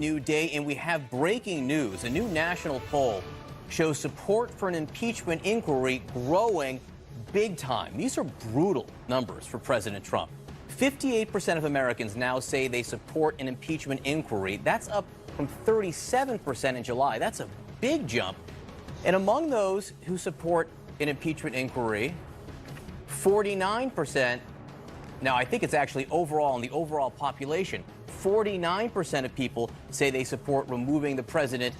New day, and we have breaking news. A new national poll shows support for an impeachment inquiry growing big time. These are brutal numbers for President Trump. 58% of Americans now say they support an impeachment inquiry. That's up from 37% in July. That's a big jump. And among those who support an impeachment inquiry, 49%, now I think it's actually overall in the overall population, 49% of people say they support removing the president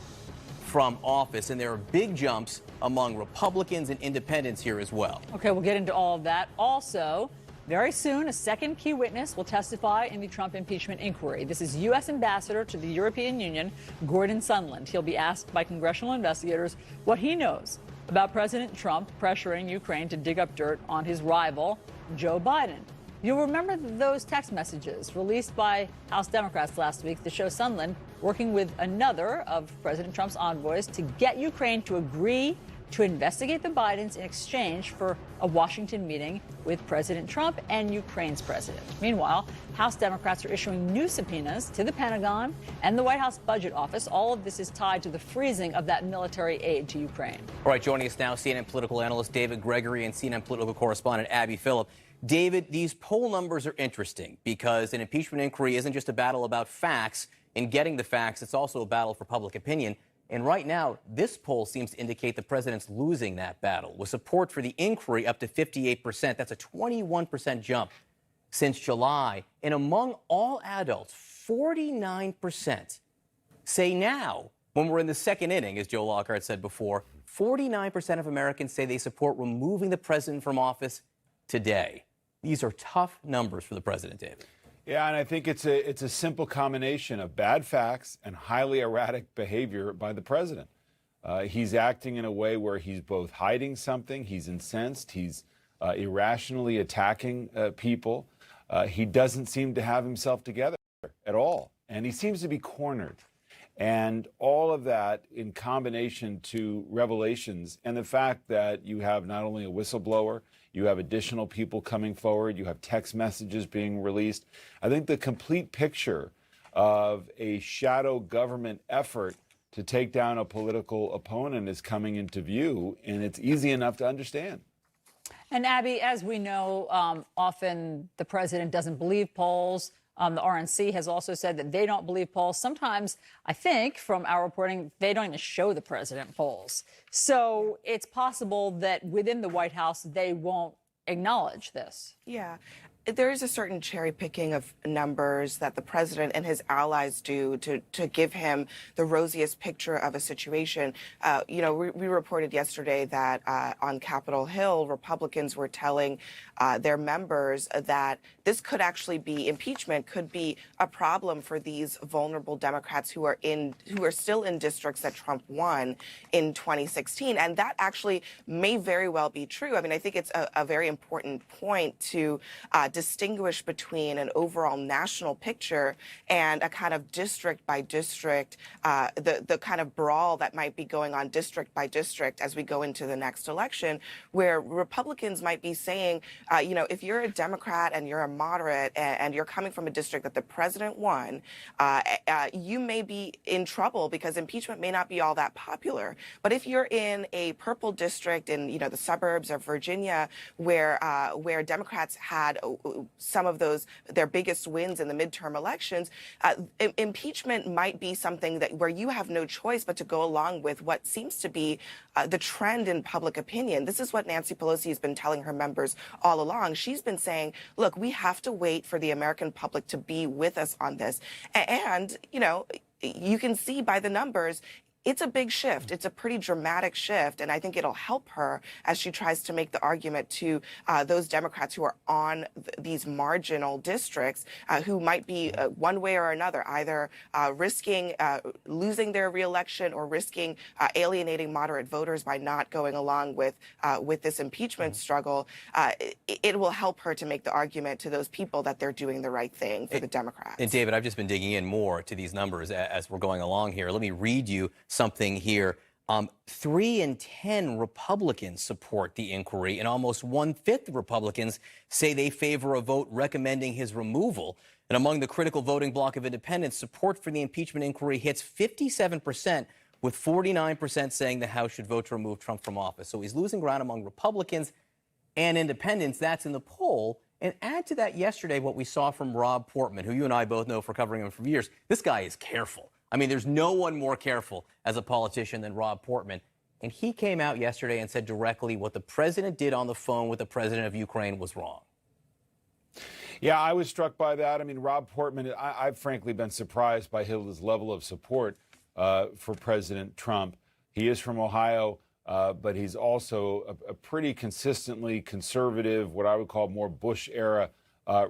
from office. And there are big jumps among Republicans and independents here as well. Okay, we'll get into all of that. Also, very soon, a second key witness will testify in the Trump impeachment inquiry. This is U.S. Ambassador to the European Union, Gordon Sondland. He'll be asked by congressional investigators what he knows about President Trump pressuring Ukraine to dig up dirt on his rival, Joe Biden. You'll remember those text messages released by House Democrats last week that show Sondland working with another of President Trump's envoys to get Ukraine to agree to investigate the Bidens in exchange for a Washington meeting with President Trump and Ukraine's president. Meanwhile, House Democrats are issuing new subpoenas to the Pentagon and the White House Budget Office. All of this is tied to the freezing of that military aid to Ukraine. All right, joining us now, CNN political analyst David Gregory and CNN political correspondent Abby Phillip. David, these poll numbers are interesting because an impeachment inquiry isn't just a battle about facts. In getting the facts, it's also a battle for public opinion. And right now, this poll seems to indicate the president's losing that battle, with support for the inquiry up to 58%. That's a 21% jump since July. And among all adults, 49% say now, when we're in the second inning, as Joe Lockhart said before, 49% of Americans say they support removing the president from office today. These are tough numbers for the president, David. Yeah, and I think it's a simple combination of bad facts and highly erratic behavior by the president. He's acting in a way where he's both hiding something, he's incensed, he's irrationally attacking people. He doesn't seem to have himself together at all, and he seems to be cornered. And all of that in combination to revelations and the fact that you have not only a whistleblower, you have additional people coming forward, you have text messages being released. I think the complete picture of a shadow government effort to take down a political opponent is coming into view, and it's easy enough to understand. And Abby, as we know, often the president doesn't believe polls. The RNC has also said that they don't believe polls. Sometimes, I think, from our reporting, they don't even show the president polls. So it's possible that within the White House, they won't acknowledge this. Yeah. There is a certain cherry picking of numbers that the president and his allies do to give him the rosiest picture of a situation. We reported yesterday that on Capitol Hill, Republicans were telling their members that this could actually be impeachment, could be a problem for these vulnerable Democrats who are still in districts that Trump won in 2016. And that actually may very well be true. I mean, I think it's a very important point to distinguish between an overall national picture and a kind of district by district, the kind of brawl that might be going on district by district as we go into the next election, where Republicans might be saying, if you're a Democrat and you're a moderate and you're coming from a district that the president won, you may be in trouble because impeachment may not be all that popular. But if you're in a purple district in the suburbs of Virginia, where Democrats had some of their biggest wins in the midterm elections, impeachment might be something where you have no choice but to go along with what seems to be the trend in public opinion. This is what Nancy Pelosi has been telling her members all along. She's been saying, look, we have to wait for the American public to be with us on this. And, you can see by the numbers, it's a big shift. It's a pretty dramatic shift, and I think it'll help her as she tries to make the argument to those Democrats who are on these marginal districts who might be one way or another, either risking losing their reelection or risking alienating moderate voters by not going along with this impeachment struggle. It will help her to make the argument to those people that they're doing the right thing for the Democrats. And David, I've just been digging in more to these numbers as we're going along here. Let me read you something here. 3 in 10 Republicans support the inquiry, and almost 1/5 of Republicans say they favor a vote recommending his removal. And among the critical voting bloc of independents, support for the impeachment inquiry hits 57%, with 49% saying the House should vote to remove Trump from office. So he's losing ground among Republicans and independents. That's in the poll. And add to that yesterday what we saw from Rob Portman, who you and I both know for covering him for years. This guy is careful. I mean, there's no one more careful as a politician than Rob Portman. And he came out yesterday and said directly what the president did on the phone with the president of Ukraine was wrong. Yeah, I was struck by that. I mean, Rob Portman, I've frankly been surprised by his level of support for President Trump. He is from Ohio, but he's also a pretty consistently conservative, what I would call more Bush-era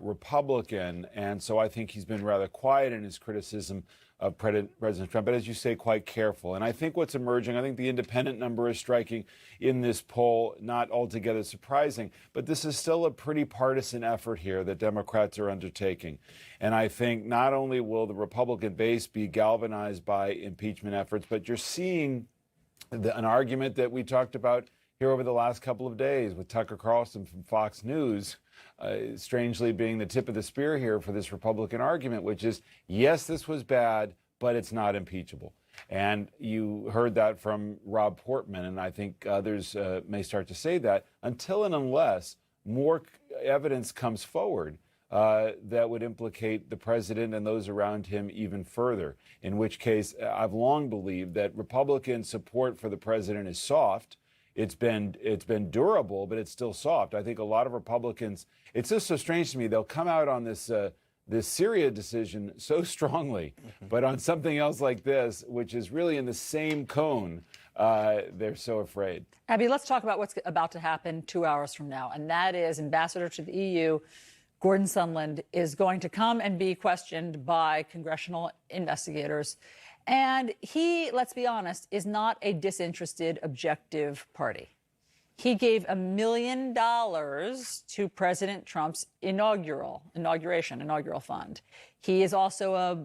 Republican. And so I think he's been rather quiet in his criticism of President Trump, but as you say, quite careful. And I think what's emerging, I think the independent number is striking in this poll, not altogether surprising, but this is still a pretty partisan effort here that Democrats are undertaking. And I think not only will the Republican base be galvanized by impeachment efforts, but you're seeing an argument that we talked about here over the last couple of days with Tucker Carlson from Fox News, strangely being the tip of the spear here for this Republican argument, which is, yes, this was bad, but it's not impeachable. And you heard that from Rob Portman, and I think others may start to say that until and unless more evidence comes forward that would implicate the president and those around him even further, in which case I've long believed that Republican support for the president is soft. It's been durable, but it's still soft. I think a lot of Republicans, it's just so strange to me, they'll come out on this Syria decision so strongly, but on something else like this, which is really in the same cone, they're so afraid. Abby, let's talk about what's about to happen 2 hours from now, and that is Ambassador to the EU, Gordon Sondland, is going to come and be questioned by congressional investigators. And he, let's be honest, is not a disinterested, objective party. He gave $1 million to President Trump's inaugural fund. He is also a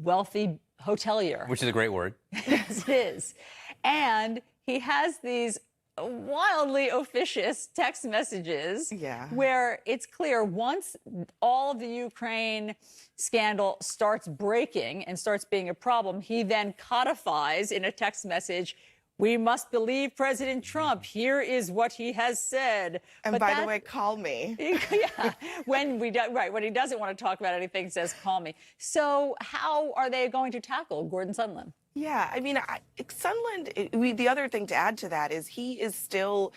wealthy hotelier. Which is a great word. Yes, it is. And he has these wildly officious text messages where it's clear once all of the Ukraine scandal starts breaking and starts being a problem, he then codifies in a text message, "We must believe President Trump. Here is what he has said." And by the way, call me. Yeah, when he doesn't want to talk about anything, says call me. So how are they going to tackle Gordon Sondland? Yeah, I mean, Sondland, the other thing to add to that is he is still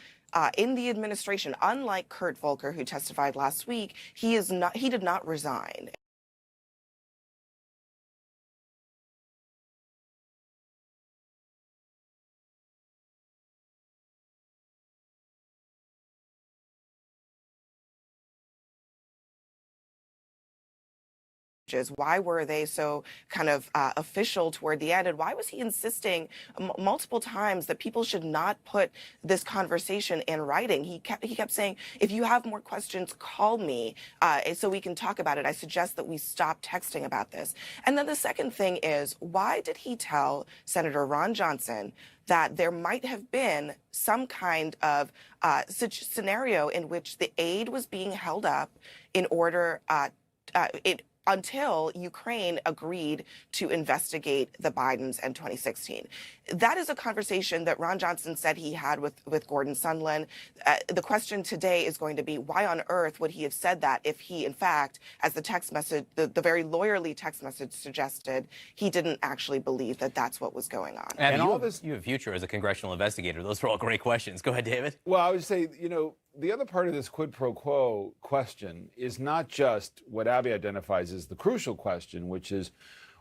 in the administration. Unlike Kurt Volker, who testified last week, he did not resign. Why were they so kind of official toward the end? And why was he insisting multiple times that people should not put this conversation in writing? He kept saying, if you have more questions, call me so we can talk about it. I suggest that we stop texting about this. And then the second thing is, why did he tell Senator Ron Johnson that there might have been some kind of scenario in which the aid was being held up in order until Ukraine agreed to investigate the Bidens in 2016. That is a conversation that Ron Johnson said he had with Gordon Sondland. The question today is going to be, why on earth would he have said that if he, in fact, as the text message, the very lawyerly text message suggested, he didn't actually believe that that's what was going on. And you have a future as a congressional investigator. Those are all great questions. Go ahead, David. Well, I would say, the other part of this quid pro quo question is not just what Abby identifies as the crucial question, which is,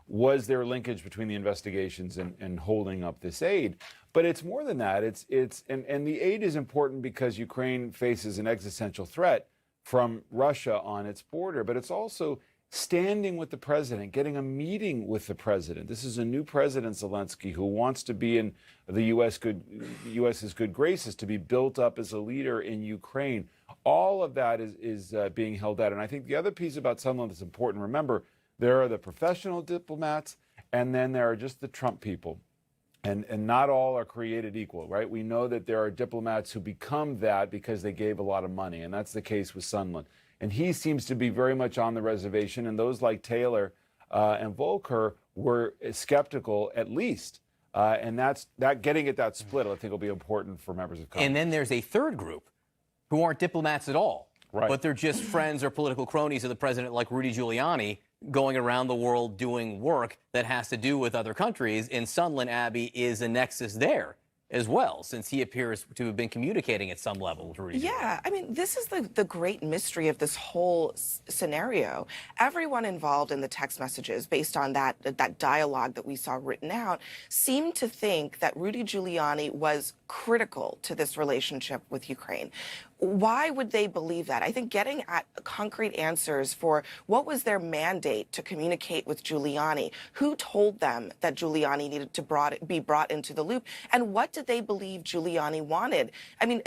was there a linkage between the investigations and holding up this aid? But it's more than that. And the aid is important because Ukraine faces an existential threat from Russia on its border, but it's also standing with the president, getting a meeting with the president. This is a new president, Zelensky, who wants to be in the U.S.'s good graces, to be built up as a leader in Ukraine. All of that is being held out. And I think the other piece about Sondland that's important, remember, there are the professional diplomats, and then there are just the Trump people. And not all are created equal, right? We know that there are diplomats who become that because they gave a lot of money, and that's the case with Sondland. And he seems to be very much on the reservation. And those like Taylor and Volker were skeptical, at least. And that getting at that split, I think, will be important for members of Congress. And then there's a third group who aren't diplomats at all. Right. But they're just friends or political cronies of the president, like Rudy Giuliani, going around the world doing work that has to do with other countries. And Sondland, Abby, is a nexus there as well, since he appears to have been communicating at some level with Rudy Giuliani. Yeah, I mean, this is the great mystery of this whole scenario. Everyone involved in the text messages, based on that dialogue that we saw written out, seemed to think that Rudy Giuliani was critical to this relationship with Ukraine. Why would they believe that? I think getting at concrete answers for what was their mandate to communicate with Giuliani, who told them that Giuliani needed to be brought into the loop, and what did they believe Giuliani wanted? I mean,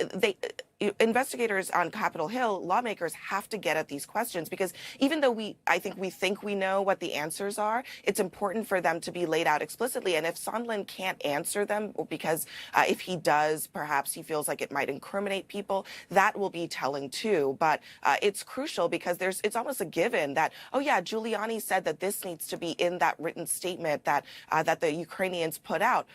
investigators on Capitol Hill, lawmakers have to get at these questions, because even though I think we know what the answers are, it's important for them to be laid out explicitly. And if Sondland can't answer them, because if he does, perhaps he feels like it might incriminate people, that will be telling too. But it's crucial because it's almost a given that, oh yeah, Giuliani said that this needs to be in that written statement that the Ukrainians put out.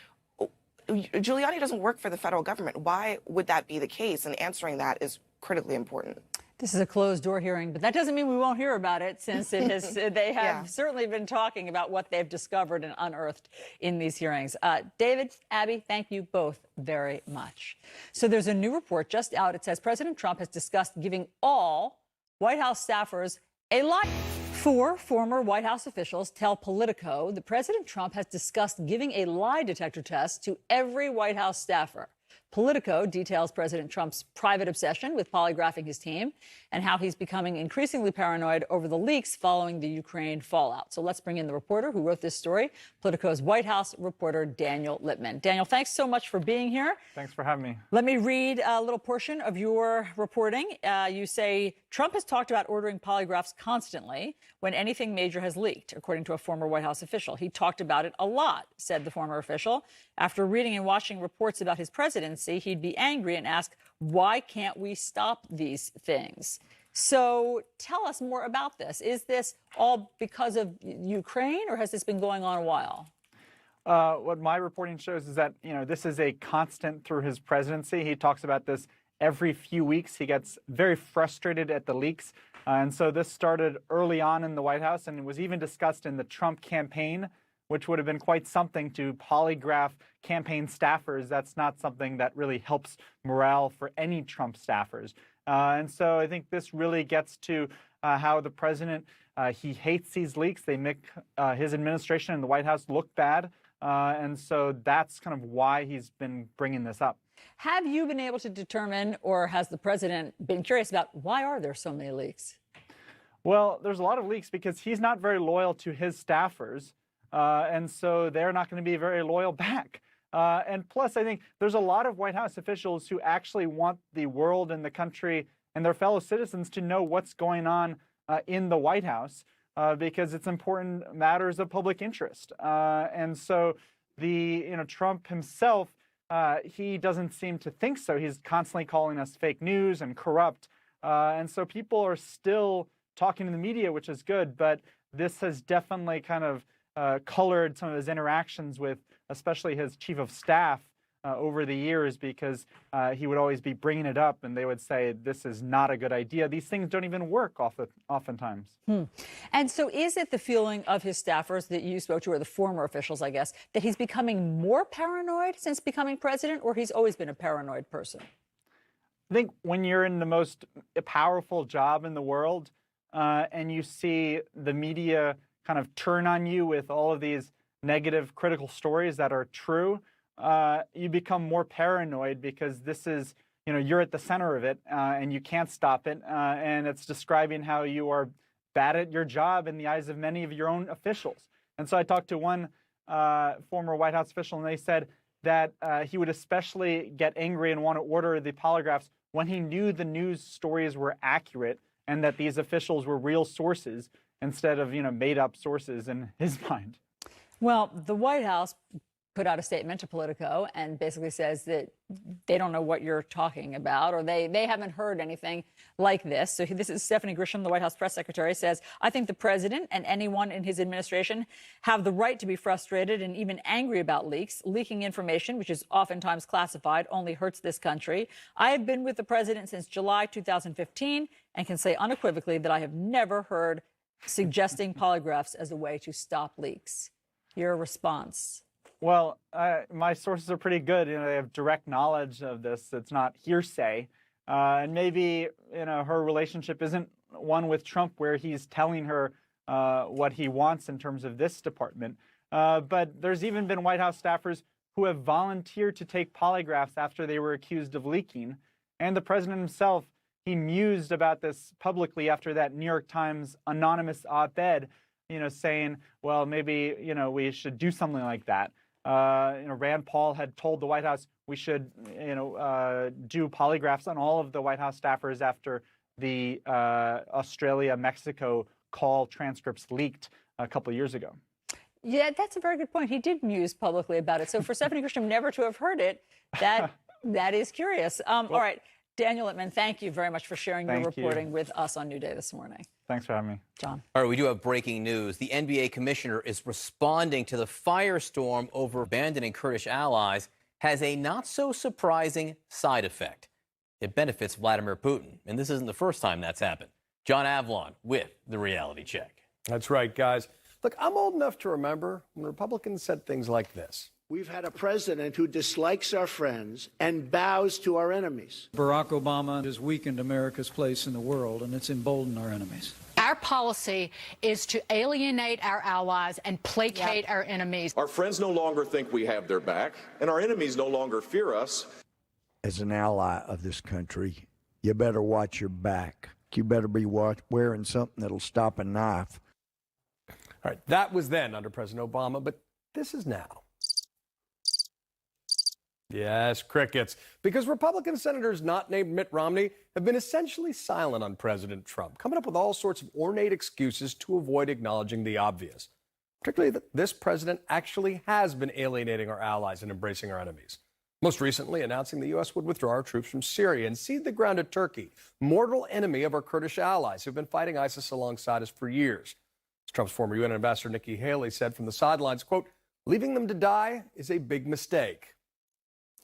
Giuliani doesn't work for the federal government. Why would that be the case? And answering that is critically important. This is a closed-door hearing, but that doesn't mean we won't hear about it, since they have certainly been talking about what they've discovered and unearthed in these hearings. David, Abby, thank you both very much. So there's a new report just out. It says President Trump has discussed giving all White House staffers a lie. 4 former White House officials tell Politico that President Trump has discussed giving a lie detector test to every White House staffer. Politico details President Trump's private obsession with polygraphing his team and how he's becoming increasingly paranoid over the leaks following the Ukraine fallout. So let's bring in the reporter who wrote this story, Politico's White House reporter, Daniel Lippman. Daniel, thanks so much for being here. Thanks for having me. Let me read a little portion of your reporting. You say Trump has talked about ordering polygraphs constantly when anything major has leaked, according to a former White House official. He talked about it a lot, said the former official. After reading and watching reports about his presidency, he'd be angry and ask, why can't we stop these things? So tell us more about this. Is this all because of Ukraine, or has this been going on a while? What my reporting shows is that, this is a constant through his presidency. He talks about this every few weeks. He gets very frustrated at the leaks. And so this started early on in the White House, and it was even discussed in the Trump campaign, which would have been quite something to polygraph campaign staffers. That's not something that really helps morale for any Trump staffers. And so I think this really gets to how the president, he hates these leaks. They make his administration and the White House look bad. And so that's kind of why he's been bringing this up. Have you been able to determine, or has the president been curious about, why are there so many leaks? Well, there's a lot of leaks because he's not very loyal to his staffers. And so they're not going to be very loyal back. And plus, I think there's a lot of White House officials who actually want the world and the country and their fellow citizens to know what's going on in the White House because it's important matters of public interest. And so Trump himself, he doesn't seem to think so. He's constantly calling us fake news and corrupt. And so people are still talking to the media, which is good. But this has definitely kind of colored some of his interactions with especially his chief of staff over the years, because he would always be bringing it up and they would say, this is not a good idea. These things don't even work oftentimes. And so is it the feeling of his staffers that you spoke to, or the former officials, I guess, that he's becoming more paranoid since becoming president, or he's always been a paranoid person? I think when you're in the most powerful job in the world and you see the media kind of turn on you with all of these negative, critical stories that are true, you become more paranoid because this is, you're at the center of it and you can't stop it. And it's describing how you are bad at your job in the eyes of many of your own officials. And so I talked to one former White House official, and they said that he would especially get angry and want to order the polygraphs when he knew the news stories were accurate and that these officials were real sources instead of, made up sources in his mind. Well, the White House put out a statement to Politico and basically says that they don't know what you're talking about, or they haven't heard anything like this. So this is Stephanie Grisham, the White House press secretary, says, I think the president and anyone in his administration have the right to be frustrated and even angry about leaks. Leaking information, which is oftentimes classified, only hurts this country. I have been with the president since July 2015 and can say unequivocally that I have never heard suggesting polygraphs as a way to stop leaks. Your response? Well, my sources are pretty good. They have direct knowledge of this. It's not hearsay. And maybe, her relationship isn't one with Trump where he's telling her what he wants in terms of this department. But there's even been White House staffers who have volunteered to take polygraphs after they were accused of leaking. And the president himself, he mused about this publicly after that New York Times anonymous op-ed, saying, well, maybe, we should do something like that. Rand Paul had told the White House we should, do polygraphs on all of the White House staffers after the Australia-Mexico call transcripts leaked a couple of years ago. Yeah, that's a very good point. He did muse publicly about it. So for Stephanie Grisham never to have heard it, that is curious. All right, Daniel Littman, thank you very much for sharing your reporting with us on New Day this morning. Thanks for having me. John. All right, we do have breaking news. The NBA commissioner is responding to the firestorm over abandoning Kurdish allies has a not-so-surprising side effect. It benefits Vladimir Putin, and this isn't the first time that's happened. John Avlon with the Reality Check. That's right, guys. Look, I'm old enough to remember when Republicans said things like this. We've had a president who dislikes our friends and bows to our enemies. Barack Obama has weakened America's place in the world, and it's emboldened our enemies. Our policy is to alienate our allies and placate our enemies. Our friends no longer think we have their back, and our enemies no longer fear us. As an ally of this country, you better watch your back. You better be wearing something that'll stop a knife. All right, that was then under President Obama, but this is now. Yes, crickets. Because Republican senators not named Mitt Romney have been essentially silent on President Trump, coming up with all sorts of ornate excuses to avoid acknowledging the obvious. Particularly that this president actually has been alienating our allies and embracing our enemies. Most recently announcing the U.S. would withdraw our troops from Syria and cede the ground to Turkey, mortal enemy of our Kurdish allies who've been fighting ISIS alongside us for years. As Trump's former UN ambassador Nikki Haley said from the sidelines, quote, leaving them to die is a big mistake.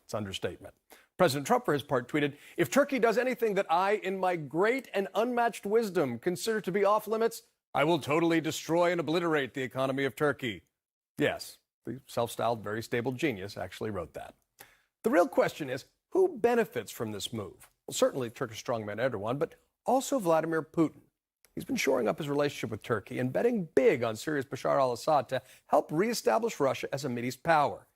It's understatement. President Trump, for his part, tweeted, if Turkey does anything that I, in my great and unmatched wisdom, consider to be off limits, I will totally destroy and obliterate the economy of Turkey. Yes, the self-styled, very stable genius actually wrote that. The real question is, who benefits from this move? Well, certainly Turkish strongman Erdogan, but also Vladimir Putin. He's been shoring up his relationship with Turkey and betting big on Syria's Bashar al-Assad to help reestablish Russia as a Mideast power.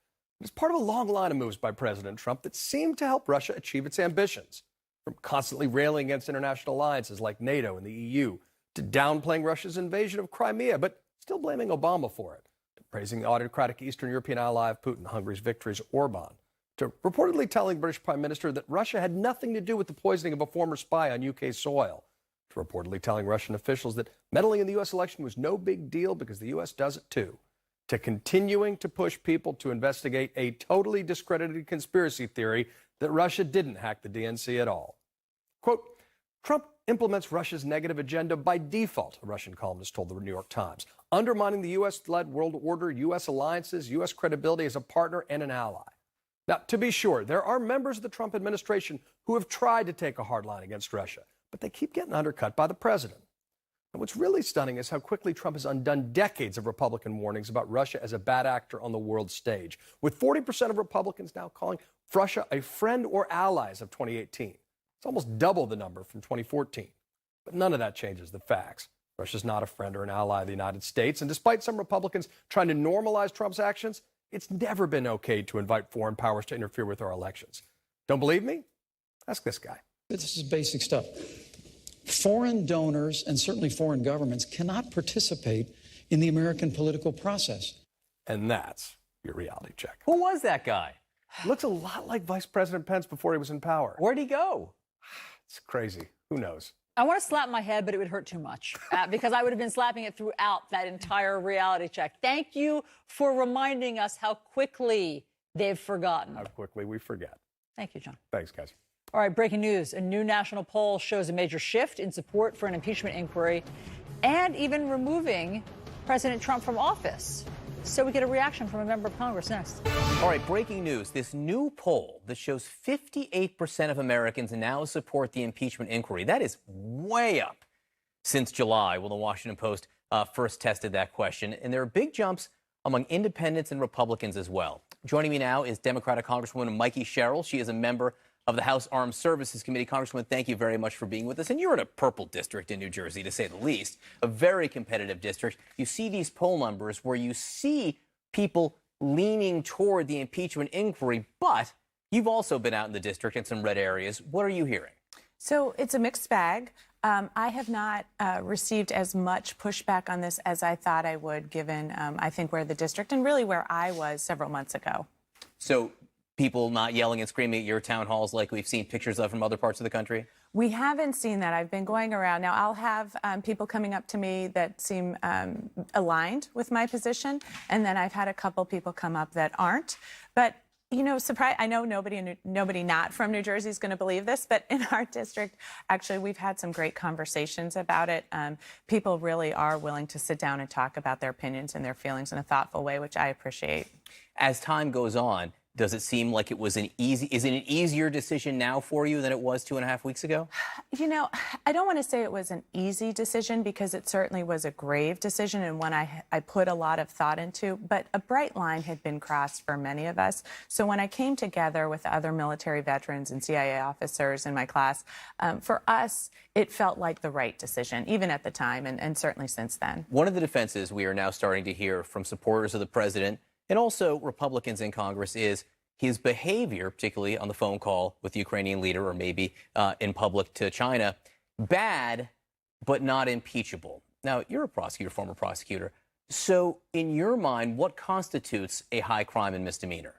It's part of a long line of moves by President Trump that seem to help Russia achieve its ambitions, from constantly railing against international alliances like NATO and the EU, to downplaying Russia's invasion of Crimea, but still blaming Obama for it, to praising the autocratic Eastern European ally of Putin, Hungary's Viktor's Orban, to reportedly telling British Prime Minister that Russia had nothing to do with the poisoning of a former spy on UK soil, to reportedly telling Russian officials that meddling in the U.S. election was no big deal because the U.S. does it too, to continuing to push people to investigate a totally discredited conspiracy theory that Russia didn't hack the DNC at all. Quote, Trump implements Russia's negative agenda by default, a Russian columnist told the New York Times, undermining the U.S.-led world order, U.S. alliances, U.S. credibility as a partner and an ally. Now, to be sure, there are members of the Trump administration who have tried to take a hard line against Russia, but they keep getting undercut by the president. And what's really stunning is how quickly Trump has undone decades of Republican warnings about Russia as a bad actor on the world stage, with 40% of Republicans now calling Russia a friend or ally as of 2018. It's almost double the number from 2014. But none of that changes the facts. Russia's not a friend or an ally of the United States, and despite some Republicans trying to normalize Trump's actions, it's never been okay to invite foreign powers to interfere with our elections. Don't believe me? Ask this guy. This is basic stuff. Foreign donors and certainly foreign governments cannot participate in the American political process. And that's your reality check. Who was that guy? Looks a lot like Vice President Pence before he was in power. Where'd he go? It's crazy. Who knows? I want to slap my head, but it would hurt too much because I would have been slapping it throughout that entire reality check. Thank you for reminding us how quickly they've forgotten. How quickly we forget. Thank you, John. Thanks, guys. All right, breaking news. A new national poll shows a major shift in support for an impeachment inquiry and even removing President Trump from office. So we get a reaction from a member of Congress next. All right, breaking news. This new poll that shows 58% of Americans now support the impeachment inquiry. That is way up since July, when the Washington Post first tested that question. And there are big jumps among independents and Republicans as well. Joining me now is Democratic Congresswoman Mikey Sherrill. She is a member of the House Armed Services Committee. Congresswoman, thank you very much for being with us. And you're in a purple district in New Jersey, to say the least, a very competitive district. You see these poll numbers where you see people leaning toward the impeachment inquiry, but you've also been out in the district in some red areas. What are you hearing? So it's a mixed bag. I have not received as much pushback on this as I thought I would, given, I think, where the district and really where I was several months ago. So people not yelling and screaming at your town halls like we've seen pictures of from other parts of the country? We haven't seen that. I've been going around. Now, I'll have people coming up to me that seem aligned with my position, and then I've had a couple people come up that aren't. But, you know, I know nobody not from New Jersey is going to believe this, but in our district, actually, we've had some great conversations about it. People really are willing to sit down and talk about their opinions and their feelings in a thoughtful way, which I appreciate. As time goes on, does it seem like is it an easier decision now for you than it was 2.5 weeks ago? You know, I don't want to say it was an easy decision because it certainly was a grave decision and one I put a lot of thought into, but a bright line had been crossed for many of us. So when I came together with other military veterans and CIA officers in my class, for us, it felt like the right decision, even at the time and certainly since then. One of the defenses we are now starting to hear from supporters of the president and also Republicans in Congress is his behavior, particularly on the phone call with the Ukrainian leader or maybe in public to China, bad, but not impeachable. Now, you're a prosecutor, former prosecutor. So in your mind, what constitutes a high crime and misdemeanor?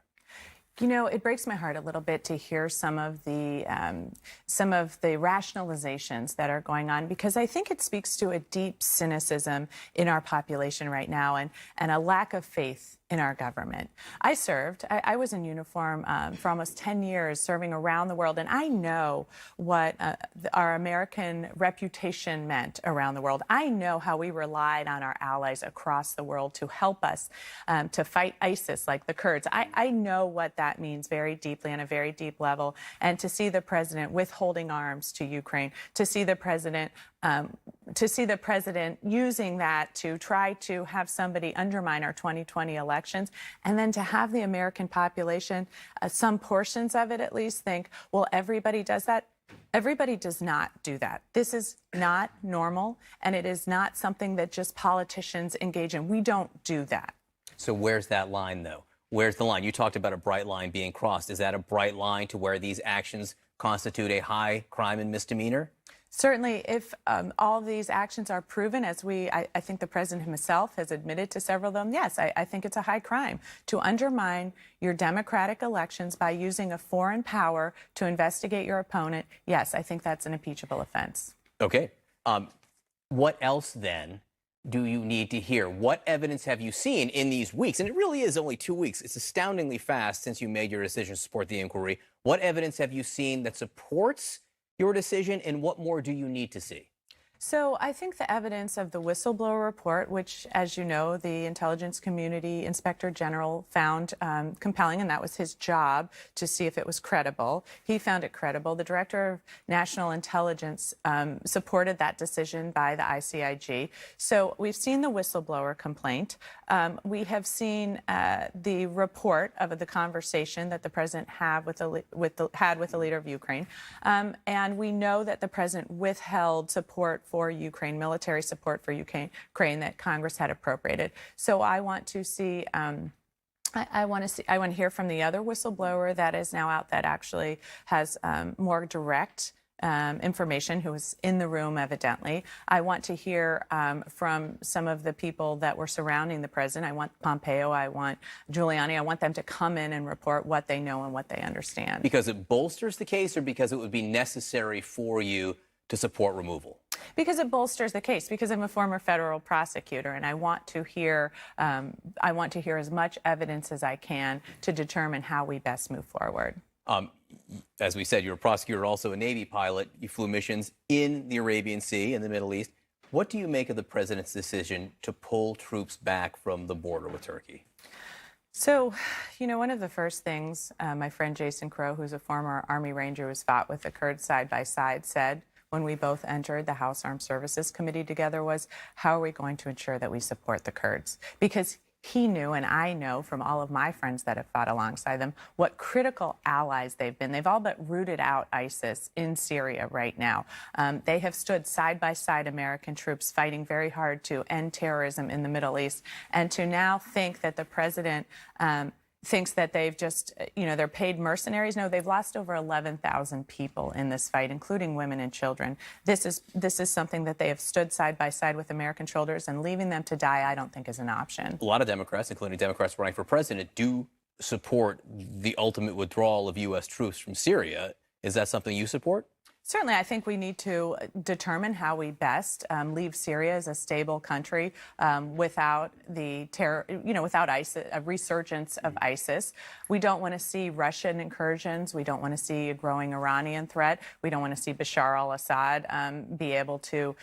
You know, it breaks my heart a little bit to hear some of the rationalizations that are going on, because I think it speaks to a deep cynicism in our population right now and a lack of faith in our government. I was in uniform for almost 10 years, serving around the world, and I know what our American reputation meant around the world. I know how we relied on our allies across the world to help us to fight ISIS, like the Kurds. I know what that means very deeply on a very deep level, and to see the president withholding arms to Ukraine, to see the president using that to try to have somebody undermine our 2020 elections, and then to have the American population, some portions of it at least, think, well, everybody does that. Everybody does not do that. This is not normal, and it is not something that just politicians engage in. We don't do that. So where's that line, though? Where's the line? You talked about a bright line being crossed. Is that a bright line to where these actions constitute a high crime and misdemeanor? Certainly, if all of these actions are proven, as I think the president himself has admitted to several of them, yes, I think it's a high crime to undermine your democratic elections by using a foreign power to investigate your opponent. Yes, I think that's an impeachable offense. Okay. What else, then, do you need to hear? What evidence have you seen in these weeks? And it really is only 2 weeks. It's astoundingly fast since you made your decision to support the inquiry. What evidence have you seen that supports your decision, and what more do you need to see? So I think the evidence of the whistleblower report, which, as you know, the Intelligence Community Inspector General found compelling, and that was his job to see if it was credible. He found it credible. The Director of National Intelligence supported that decision by the ICIG. So we've seen the whistleblower complaint. We have seen the report of the conversation that the president had with the leader of Ukraine. And we know that the president withheld support for Ukraine, military support for Ukraine that Congress had appropriated. So I want to see. I want to hear from the other whistleblower that is now out that actually has more direct information, who was in the room evidently. I want to hear from some of the people that were surrounding the president. I want Pompeo, I want Giuliani, I want them to come in and report what they know and what they understand. Because it bolsters the case, or because it would be necessary for you to support removal? Because it bolsters the case. Because I'm a former federal prosecutor, and I want to hear as much evidence as I can to determine how we best move forward. As we said, you're a prosecutor, also a Navy pilot. You flew missions in the Arabian Sea and the Middle East. What do you make of the president's decision to pull troops back from the border with Turkey? So, one of the first things my friend Jason Crow, who's a former Army Ranger who's fought with the Kurds side by side, said when we both entered the House Armed Services Committee together was, how are we going to ensure that we support the Kurds? Because he knew, and I know from all of my friends that have fought alongside them, what critical allies they've been. They've all but rooted out ISIS in Syria right now. They have stood side by side, American troops fighting very hard to end terrorism in the Middle East. And to now think that the president thinks that they've just, they're paid mercenaries. No, they've lost over 11,000 people in this fight, including women and children. This is something that they have stood side by side with American shoulders, and leaving them to die, I don't think is an option. A lot of Democrats, including Democrats running for president, do support the ultimate withdrawal of U.S. troops from Syria. Is that something you support? Certainly, I think we need to determine how we best leave Syria as a stable country without the terror, without ISIS, a resurgence of ISIS. We don't want to see Russian incursions. We don't want to see a growing Iranian threat. We don't want to see Bashar al-Assad be able to,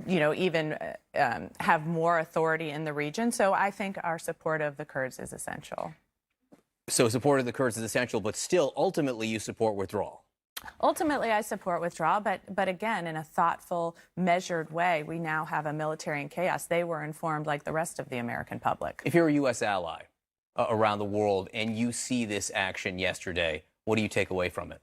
even have more authority in the region. So I think our support of the Kurds is essential. So support of the Kurds is essential, but still, ultimately, you support withdrawal. Ultimately, I support withdrawal, but again, in a thoughtful, measured way. We now have a military in chaos. They were informed like the rest of the American public. If you're a U.S. ally around the world and you see this action yesterday, what do you take away from it?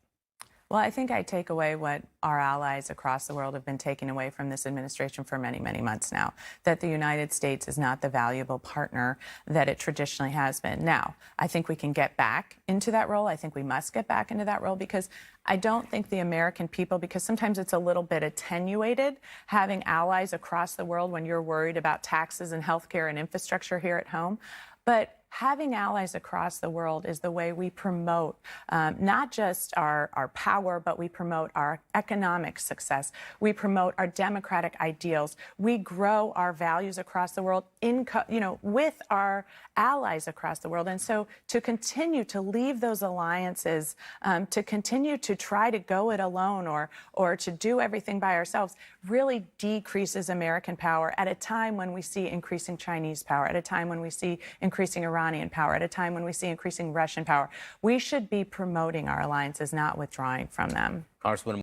Well, I think I take away what our allies across the world have been taking away from this administration for many, many months now, that the United States is not the valuable partner that it traditionally has been. Now, I think we can get back into that role. I think we must get back into that role because I don't think the American people, because sometimes it's a little bit attenuated, having allies across the world when you're worried about taxes and healthcare and infrastructure here at home. But having allies across the world is the way we promote not just our power, but we promote our economic success. We promote our democratic ideals. We grow our values across the world with our allies across the world. And so to continue to leave those alliances, to continue to try to go it alone or to do everything by ourselves really decreases American power at a time when we see increasing Chinese power, at a time when we see increasing Iranian power, at a time when we see increasing Russian power. We should be promoting our alliances, not withdrawing from them. Congresswoman